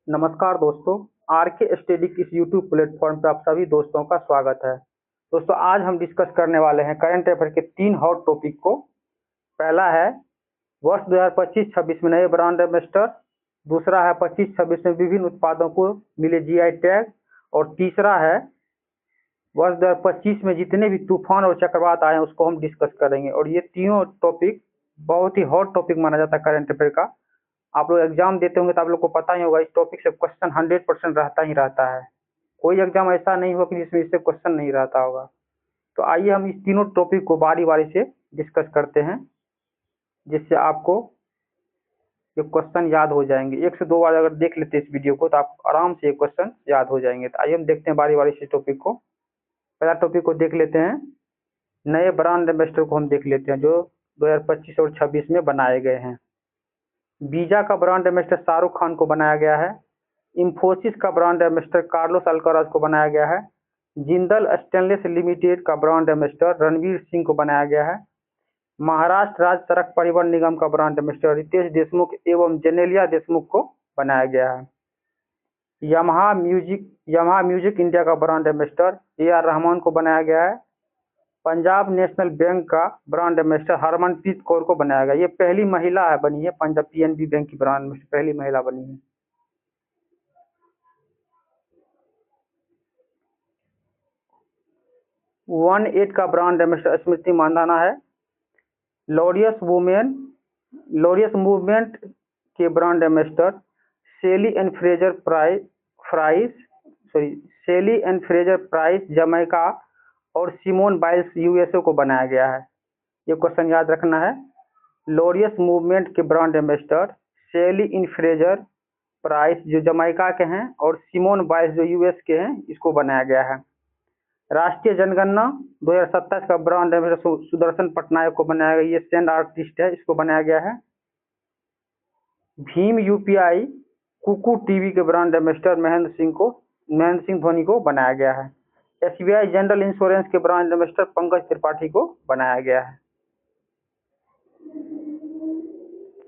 नमस्कार दोस्तों। आर के स्टडी इस यूट्यूब प्लेटफॉर्म पर आप सभी दोस्तों का स्वागत है। दोस्तों, आज हम डिस्कस करने वाले हैं करंट अफेयर के 3 हॉट टॉपिक को। पहला है वर्ष 2025-26 में नए ब्रांड एम्बेसडर। दूसरा है 25-26 में विभिन्न उत्पादों को मिले जीआई टैग। और तीसरा है वर्ष 2025 में जितने भी तूफान और चक्रवात आए हैं उसको हम डिस्कस करेंगे। और ये तीनों टॉपिक बहुत ही हॉट टॉपिक माना जाता है करंट अफेयर का। आप लोग एग्जाम देते होंगे तो आप लोग को पता ही होगा, इस टॉपिक से क्वेश्चन 100% रहता ही रहता है। कोई एग्जाम ऐसा नहीं होगा कि जिसमें इससे क्वेश्चन नहीं रहता होगा। तो आइए हम इस तीनों टॉपिक को बारी बारी से डिस्कस करते हैं, जिससे आपको ये क्वेश्चन याद हो जाएंगे। 1 से 2 बार अगर देख लेते हैं इस वीडियो को तो आप आराम से ये क्वेश्चन याद हो जाएंगे। तो आइए हम देखते हैं बारी बारी से टॉपिक को। पहला टॉपिक को देख लेते हैं, नए ब्रांड एम्बेसडर को हम देख लेते हैं जो 2025 और 26 में बनाए गए हैं। वीजा का ब्रांड एम्बेसडर शाहरुख खान को बनाया गया है। इंफोसिस का ब्रांड एम्बेसडर कार्लोस अल्काराज को बनाया गया है। जिंदल स्टेनलेस लिमिटेड का ब्रांड एम्बेसडर रणवीर सिंह को बनाया गया है। महाराष्ट्र राज्य सड़क परिवहन निगम का ब्रांड एम्बेसडर रितेश देशमुख एवं जेनेलिया देशमुख को बनाया गया है। यामाहा म्यूजिक इंडिया का ब्रांड एम्बेसडर AR रहमान को बनाया गया है। पंजाब नेशनल बैंक का ब्रांड एम्बेसडर हरमनप्रीत कौर को बनाया गया। ये पहली महिला है बनी है, पंजाब PNB बैंक की ब्रांड एम्बेसडर पहली महिला बनी है। OneEight का ब्रांड एम्बेसडर स्मृति मानधना है। लॉरियस मूवमेंट के ब्रांड एम्बेसडर सेली एंड फ्रेजर प्राइस जमैका और सिमोन बाइल्स USA को बनाया गया है। ये क्वेश्चन याद रखना है। लॉरियस मूवमेंट के ब्रांड एम्बेसडर सेली इन फ्रेजर प्राइस जो जमैका के हैं और सिमोन बाइल्स जो US के हैं, इसको बनाया गया है। राष्ट्रीय जनगणना 2027 का ब्रांड एम्बेसडर सुदर्शन पटनायक को बनाया गया। ये सेंड आर्टिस्ट है, इसको बनाया गया है। भीम UPI कुकू टीवी के ब्रांड एम्बेसडर महेंद्र सिंह धोनी को बनाया गया है। SBI जनरल इंश्योरेंस के ब्रांड एम्बेसडर पंकज त्रिपाठी को बनाया गया है।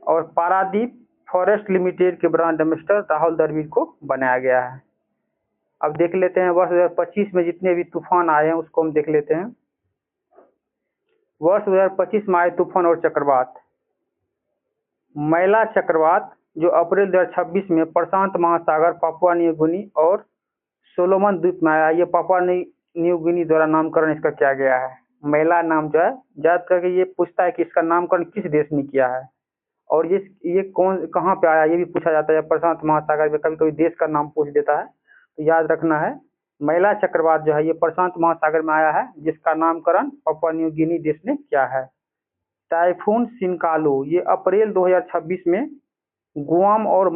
और पारादीप फॉरेस्ट लिमिटेड के ब्रांड एम्बेसडर राहुल द्रविड़ को बनाया गया है। अब देख लेते हैं वर्ष 2025 में जितने भी तूफान आए हैं उसको हम देख लेते हैं। वर्ष 2025 में आए तूफान और चक्रवात। मैला चक्रवात जो अप्रैल 2026 में प्रशांत महासागर, पापुआ न्यू गिनी और सोलोमन द्वीप में आया। ये पापुआ न्यू गिनी द्वारा नामकरण इसका किया गया है। मैला नाम जो है याद करके ये पूछता है कि इसका नामकरण किस देश ने किया है और ये कहाँ पे आया, ये भी पूछा जाता है। प्रशांत महासागर में कभी कभी देश का नाम पूछ देता है, तो याद रखना है मैला चक्रवात जो है ये प्रशांत महासागर में आया है, जिसका नामकरण पापुआ न्यू गिनी देश ने किया है। टाइफून सिनकालू ये अप्रैल 2026 में गुआम और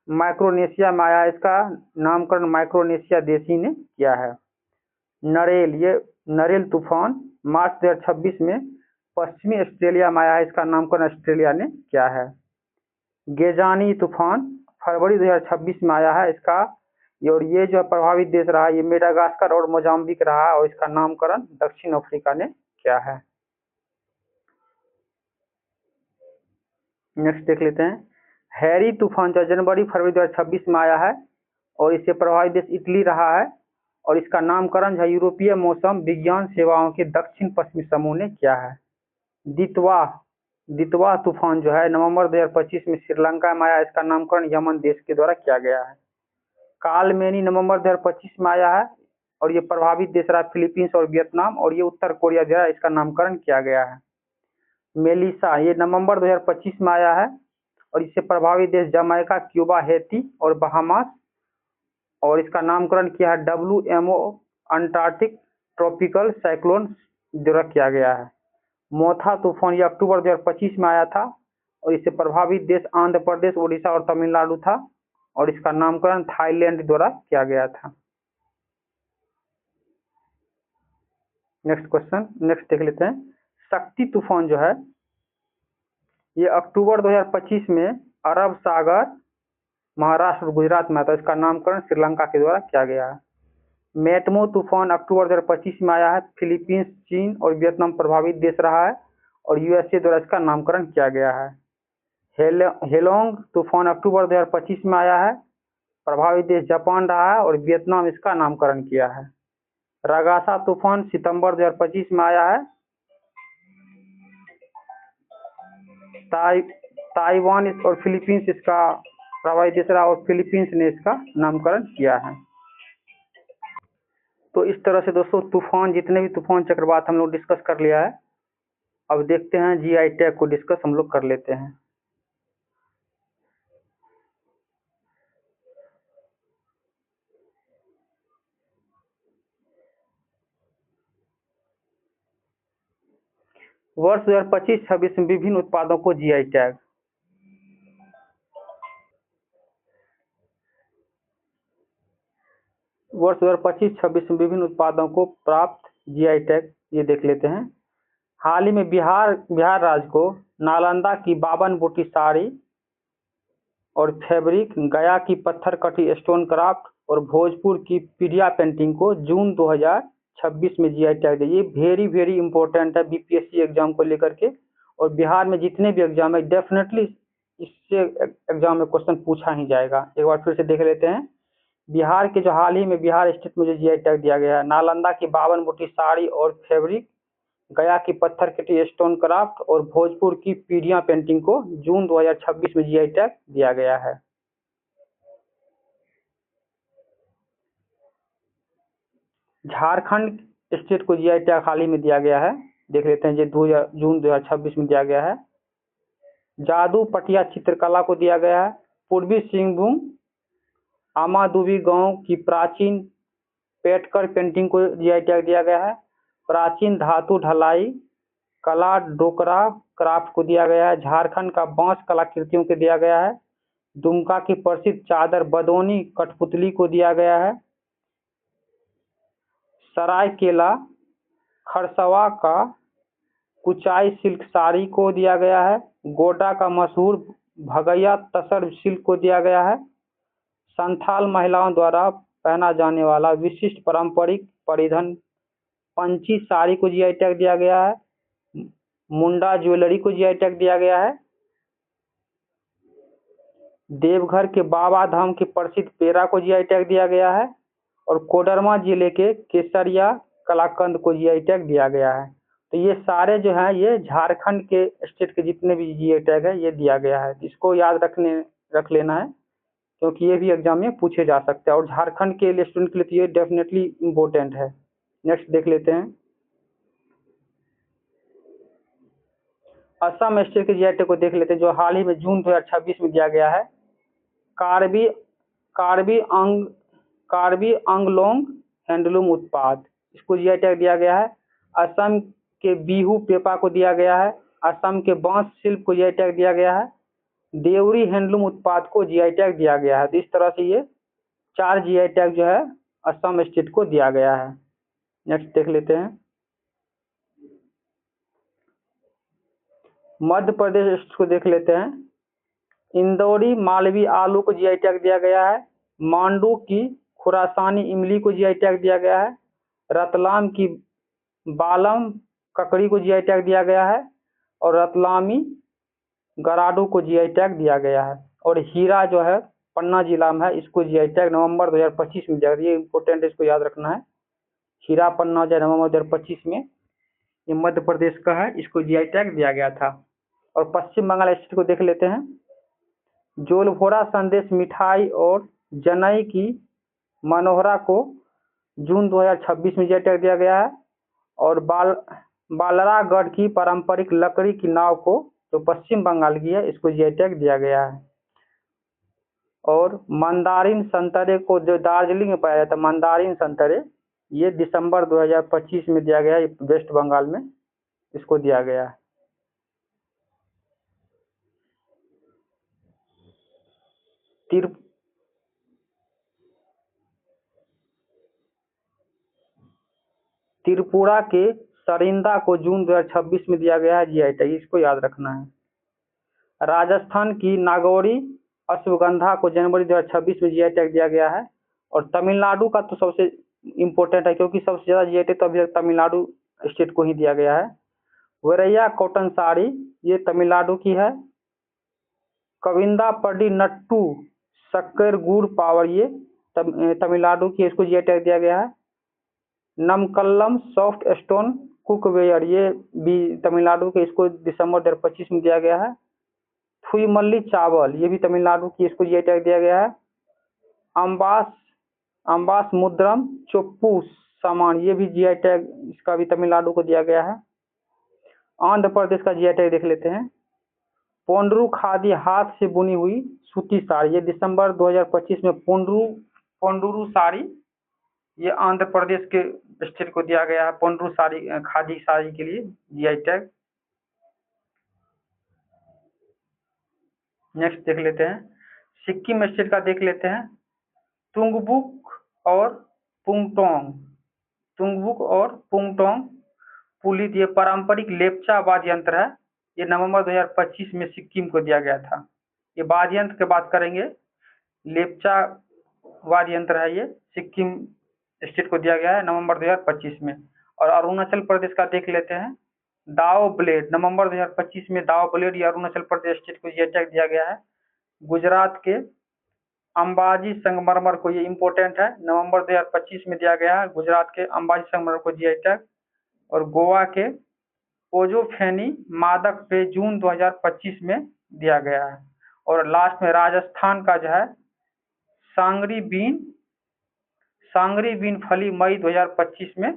माइक्रोनेशिया में आया। इसका नामकरण माइक्रोनेशिया देश ही ने किया है। नरेल तूफान मार्च 2026 में पश्चिमी ऑस्ट्रेलिया में आया है। इसका नामकरण ऑस्ट्रेलिया ने किया है। गेजानी तूफान फरवरी 2026 में आया है। इसका और ये जो प्रभावित देश रहा ये मेडागास्कर और मोजाम्बिक रहा और इसका नामकरण दक्षिण अफ्रीका ने किया है। नेक्स्ट देख लेते हैं, हैरी तूफान जो जनवरी फरवरी 2026 में आया है और इससे प्रभावित देश इटली रहा है और इसका नामकरण जो यूरोपीय मौसम विज्ञान सेवाओं के दक्षिण पश्चिमी समूह ने किया है। दितवा तूफान जो है नवंबर 2025 में श्रीलंका में आया। इसका नामकरण यमन देश के द्वारा किया गया है। कालमेनी नवंबर 2025 में आया है और ये प्रभावित देश रहा फिलीपींस और वियतनाम और ये उत्तर कोरिया द्वारा इसका नामकरण किया गया है। मेलिसा ये नवंबर 2025 में आया है और इससे प्रभावित देश जमैका, क्यूबा, हैती और बहामास और इसका नामकरण किया है WMO अंटार्कटिक ट्रॉपिकल साइक्लोन द्वारा किया गया है। मोथा तूफान ये अक्टूबर 2025 में आया था और इससे प्रभावित देश आंध्र प्रदेश, उड़ीसा और तमिलनाडु था और इसका नामकरण थाईलैंड द्वारा किया गया था। नेक्स्ट देख लेते हैं, शक्ति तूफान जो है ये अक्टूबर 2025 में अरब सागर, महाराष्ट्र और गुजरात में था। इसका नामकरण श्रीलंका के द्वारा किया गया है। मेटमो तूफान अक्टूबर 2025 में आया है। फिलीपींस, चीन और वियतनाम प्रभावित देश रहा है और USA द्वारा इसका नामकरण किया गया है। हेलोंग तूफान अक्टूबर 2025 में आया है प्रभावित देश जापान रहा है और वियतनाम इसका नामकरण किया है। रागासा तूफान सितंबर 2025 में आया है। ताइवान और फिलीपींस इसका प्रभावित देश रहा और फिलीपींस ने इसका नामकरण किया है। तो इस तरह से दोस्तों तूफान, जितने भी तूफान चक्रवात हम लोग डिस्कस कर लिया है। अब देखते हैं जीआई टैग को डिस्कस हम लोग कर लेते हैं। वर्ष 2025-26 में विभिन्न उत्पादों को जीआई टैग। वर्ष 2025-26 में विभिन्न उत्पादों को प्राप्त जीआई टैग ये देख लेते हैं। हाल ही में बिहार राज्य को नालंदा की 52 बूटी साड़ी और फैब्रिक, गया की पत्थर कटी स्टोन क्राफ्ट और भोजपुर की पीढ़िया पेंटिंग को जून 2026 में जीआई टैग दिया। ये वेरी इंपॉर्टेंट है बीपीएससी एग्जाम को लेकर के, और बिहार में जितने भी एग्जाम है डेफिनेटली इससे एग्जाम में क्वेश्चन पूछा ही जाएगा। एक बार फिर से देख लेते हैं। बिहार के जो हाल ही में बिहार स्टेट में जो जीआई टैग दिया गया है, नालंदा की 52 बूटी साड़ी और फैब्रिक, गया की पत्थर कटी स्टोन क्राफ्ट और भोजपुर की पीढ़िया पेंटिंग को जून 2026 में जीआई टैग दिया गया है। झारखंड स्टेट को जीआई टैग हाल ही में दिया गया है, देख लेते हैं। ये जून 2026 में दिया गया है। जादू पटिया चित्रकला को दिया गया है। पूर्वी सिंहभूम आमादुबी गांव की प्राचीन पेटकर पेंटिंग को जीआई टैग दिया गया है। प्राचीन धातु ढलाई कला डोकरा क्राफ्ट को दिया गया है। झारखंड का बांस कलाकृतियों को दिया गया है। दुमका की प्रसिद्ध चादर बदौनी कठपुतली को दिया गया है। सरायकेला खरसवा का कुचाई सिल्क साड़ी को दिया गया है। गोड्डा का मशहूर भगैया तसर सिल्क को दिया गया है। संथाल महिलाओं द्वारा पहना जाने वाला विशिष्ट पारंपरिक परिधान पंची साड़ी को जीआई टैग दिया गया है। मुंडा ज्वेलरी को जीआई टैग दिया गया है। देवघर के बाबा धाम की प्रसिद्ध पेड़ा को जीआई टैग दिया गया है। और कोडरमा जिले के केसरिया कलाकंद को जीआई टैग दिया गया है। तो ये सारे जो हैं ये झारखंड के स्टेट के जितने भी जीआई टैग है ये दिया गया है। इसको याद रख लेना है, क्योंकि ये भी एग्जाम में पूछे जा सकते हैं और झारखंड के स्टूडेंट के लिए तो ये डेफिनेटली इम्पोर्टेंट है। नेक्स्ट देख लेते हैं। असम स्टेट के जीआई टैग को देख लेते हैं, जो हाल ही में जून 2026 में दिया गया है। कार्बी आंगलोंग हैंडलूम उत्पाद, इसको जीआई टैग दिया गया है। असम के बिहू पेपा को दिया गया है। असम के बांस शिल्प को जीआई टैग दिया गया है। देवरी हैंडलूम उत्पाद को जीआई टैग दिया गया है। तो इस तरह से ये 4 जीआई टैग जो है असम स्टेट को दिया गया है। नेक्स्ट देख लेते हैं। मध्य प्रदेश को देख लेते हैं। इंदौरी मालवी आलू को जीआई टैग दिया गया है। मांडू की खुरासानी इमली को जीआई टैग दिया गया है। रतलाम की बालम ककड़ी को जीआई टैग दिया गया है। और रतलामी गराडू को जीआई टैग दिया गया है। और हीरा जो है पन्ना जिला में है, इसको जीआई टैग नवंबर 2025 में दिया गया। ये इंपॉर्टेंट, इसको याद रखना है। हीरा पन्ना जो है नवंबर 2025 में, ये मध्य प्रदेश का है, इसको जीआई टैग दिया गया था। और पश्चिम बंगाल स्टेट को देख लेते हैं। जोलभोरा संदेश मिठाई और जनई की मनोहरा को जून 2026 में जीआई टैग दिया गया है। और बालरागढ़ की पारंपरिक लकड़ी की नाव को, जो पश्चिम बंगाल की है, इसको जीआई टैग दिया गया है। और मंदारिन संतरे को, जो दार्जिलिंग में पाया जाता है मंदारिन संतरे, ये दिसंबर 2025 में दिया गया है, वेस्ट बंगाल में इसको दिया गया है। त्रिपुरा के सरिंदा को जून 2026 में दिया गया है जीआई टैग, इसको याद रखना है। राजस्थान की नागौरी अश्वगंधा को जनवरी 2026 में जीआई टैग दिया गया है। और तमिलनाडु का तो सबसे इम्पोर्टेंट है, क्योंकि सबसे ज़्यादा जीआई टैग तो अभी तक तमिलनाडु स्टेट को ही दिया गया है। वरैया कॉटन साड़ी, ये तमिलनाडु की है। कविंदा पडी नट्टू शक्कर गुड़ पावर, ये तमिलनाडु की, इसको जीआई टैग दिया गया है। नमकल्लम सॉफ्ट स्टोन कुकवेयर, ये भी तमिलनाडु के, इसको दिसंबर 2025 में दिया गया है। थुईमल्ली चावल, ये भी तमिलनाडु की, इसको जीआई टैग दिया गया है। अम्बास मुद्रम चोप्पू सामान, ये भी जीआई टैग, इसका भी तमिलनाडु को दिया गया है। आंध्र प्रदेश का जीआई टैग देख लेते हैं। पोंड्रू खादी, हाथ से बुनी हुई सूती साड़ी, ये दिसंबर 2025 में पोंडुरू साड़ी, ये आंध्र प्रदेश के स्टेट को दिया गया है। पोंड्रू साड़ी, खादी साड़ी के लिए जीआई टैग। नेक्स्ट देख लेते हैं, सिक्किम स्टेट का देख लेते हैं। तुंगबुक और पुंगटोंग पुलित, ये पारंपरिक लेप्चा वाद्य यंत्र है। ये नवंबर 2025 में सिक्किम को दिया गया था। ये वाद्य यंत्र की बात करेंगे, लेप्चा वाद्य यंत्र है, ये सिक्किम स्टेट को दिया गया है नवंबर 2025 में। और अरुणाचल प्रदेश का देख लेते हैं। दाओ ब्लेड, नवंबर 2025 में दाओ ब्लेड, ये अरुणाचल प्रदेश स्टेट को जीआई टैग दिया गया है। गुजरात के अंबाजी संगमरमर को, ये इम्पोर्टेंट है, नवंबर 2025 में दिया गया है गुजरात के अंबाजी संगमरमर को जीआई टैग। और गोवा के ओजोफेनी मादक पे जून 2025 में दिया गया है। और लास्ट में राजस्थान का जो है सांगरी बीन फली, मई 2025 में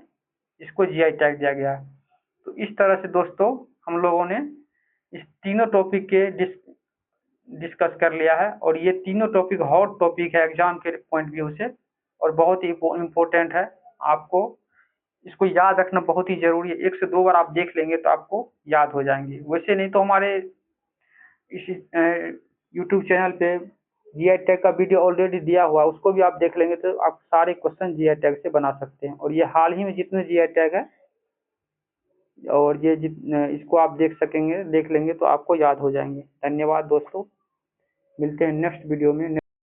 इसको जीआई टैग दिया गया है। तो इस तरह से दोस्तों हम लोगों ने इस तीनों टॉपिक के डिस्कस कर लिया है। और ये तीनों टॉपिक हॉट टॉपिक है एग्जाम के पॉइंट व्यू से, और बहुत ही इम्पोर्टेंट है। आपको इसको याद रखना बहुत ही जरूरी है। 1 से 2 बार आप देख लेंगे तो आपको याद हो जाएंगे। वैसे नहीं तो हमारे इस यूट्यूब चैनल पे जीआई टैग का वीडियो ऑलरेडी दिया हुआ है, उसको भी आप देख लेंगे तो आप सारे क्वेश्चन जीआई टैग से बना सकते हैं। और ये हाल ही में जितने जीआई टैग है, और ये इसको आप देख लेंगे तो आपको याद हो जाएंगे। धन्यवाद दोस्तों, मिलते हैं नेक्स्ट वीडियो में।